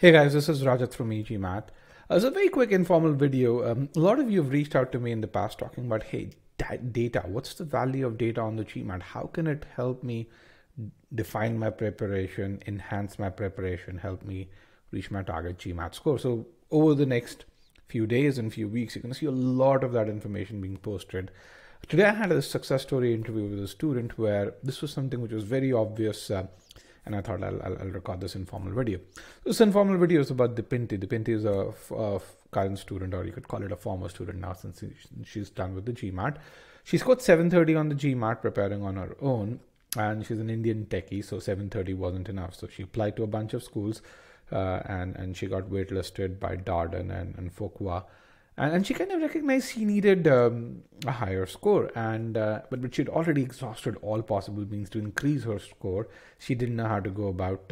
Hey guys, this is Rajat from e-GMAT. It's a very quick informal video. A lot of you have reached out to me in the past talking about, hey, data, what's the value of data on the GMAT? How can it help me define my preparation, enhance my preparation, help me reach my target GMAT score? So over the next few days and few weeks, you're going to see a lot of that information being posted. Today I had a success story interview with a student where this was something which was very obvious, and I thought I'll record this informal video. This informal video is about Dipinty. Dipinty is a current student, or you could call it a former student now since she's done with the GMAT. She scored 730 on the GMAT preparing on her own, and she's an Indian techie, so 730 wasn't enough. So she applied to a bunch of schools, and she got waitlisted by Darden and Fuqua. And she kind of recognized she needed a higher score, but she'd already exhausted all possible means to increase her score. She didn't know how to go about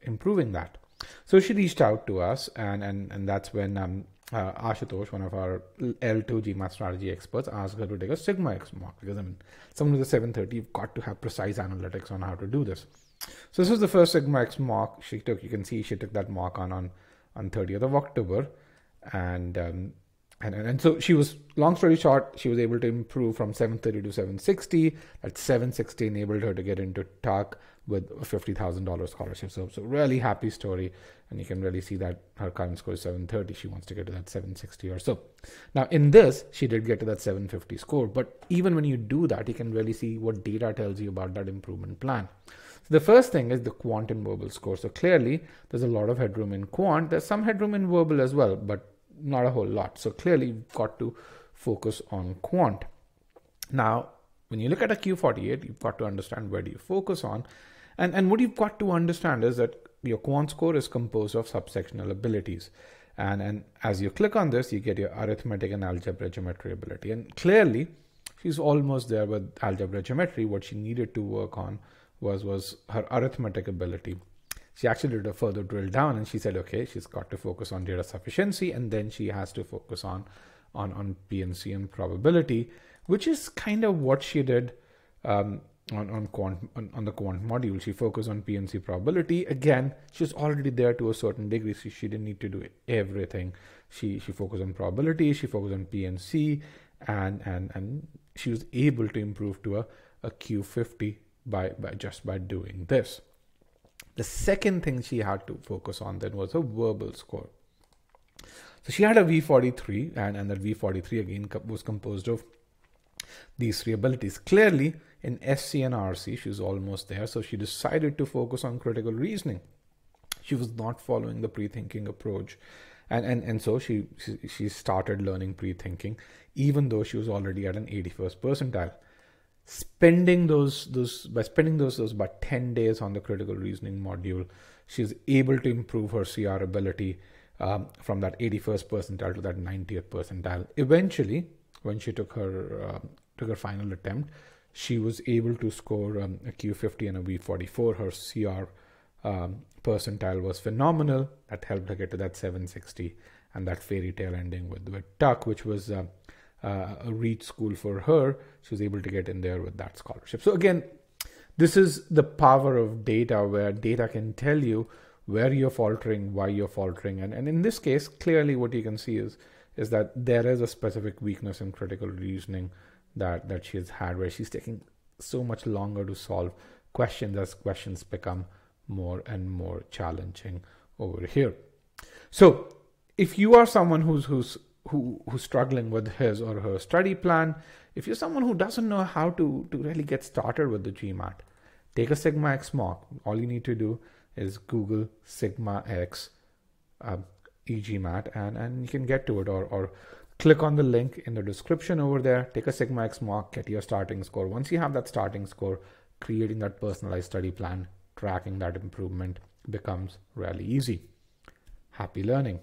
improving that. So she reached out to us, and that's when Ashutosh, one of our L2 GMAT strategy experts, asked her to take a Sigma X mock, because I mean, someone with a 730, you've got to have precise analytics on how to do this. So this was the first Sigma X mock she took. You can see she took that mock on 30th of October, and so she was, long story short, she was able to improve from 730 to 760. That 760 enabled her to get into TUC with a $50,000 scholarship. So really happy story. And you can really see that her current score is 730. She wants to get to that 760 or so. Now in this, she did get to that 750 score. But even when you do that, you can really see what data tells you about that improvement plan. So the first thing is the Quant and Verbal score. So clearly there's a lot of headroom in Quant. There's some headroom in Verbal as well, but not a whole lot. So clearly you've got to focus on Quant. Now, when you look at a Q48, you've got to understand where do you focus on. And what you've got to understand is that your Quant score is composed of subsectional abilities. And as you click on this, you get your arithmetic and algebra geometry ability. And clearly, she's almost there with algebra geometry. What she needed to work on was her arithmetic ability. She actually did a further drill down, and she said, okay, she's got to focus on data sufficiency, and then she has to focus on PNC and probability, which is kind of what she did on the Quant module. She focused on PNC probability. Again, she's already there to a certain degree, so she didn't need to do everything. She focused on probability, she focused on PNC, and she was able to improve to a Q50 by doing this. The second thing she had to focus on then was a verbal score. So she had a V43, and that V43 again was composed of these three abilities. Clearly in SC and RC, she's almost there. So she decided to focus on critical reasoning. She was not following the pre-thinking approach. And so she started learning pre-thinking, even though she was already at an 81st percentile. Spending those about 10 days on the critical reasoning module, she's able to improve her CR ability from that 81st percentile to that 90th percentile. Eventually, when she took her final attempt, she was able to score a Q50 and a V44. Her CR percentile was phenomenal. That helped her get to that 760 and that fairy tale ending with TUC, which was a reach school for her. She was able to get in there with that scholarship. So again, this is the power of data, where data can tell you where you're faltering, why you're faltering. And in this case, clearly what you can see is that there is a specific weakness in critical reasoning that she's had, where she's taking so much longer to solve questions as questions become more and more challenging over here. So if you are someone who's struggling with his or her study plan, if you're someone who doesn't know how to really get started with the GMAT, take a Sigma X mock. All you need to do is Google Sigma X e-GMAT, and you can get to it, or click on the link in the description over there, take a Sigma X mock, get your starting score. Once you have that starting score, creating that personalized study plan, tracking that improvement becomes really easy. Happy learning.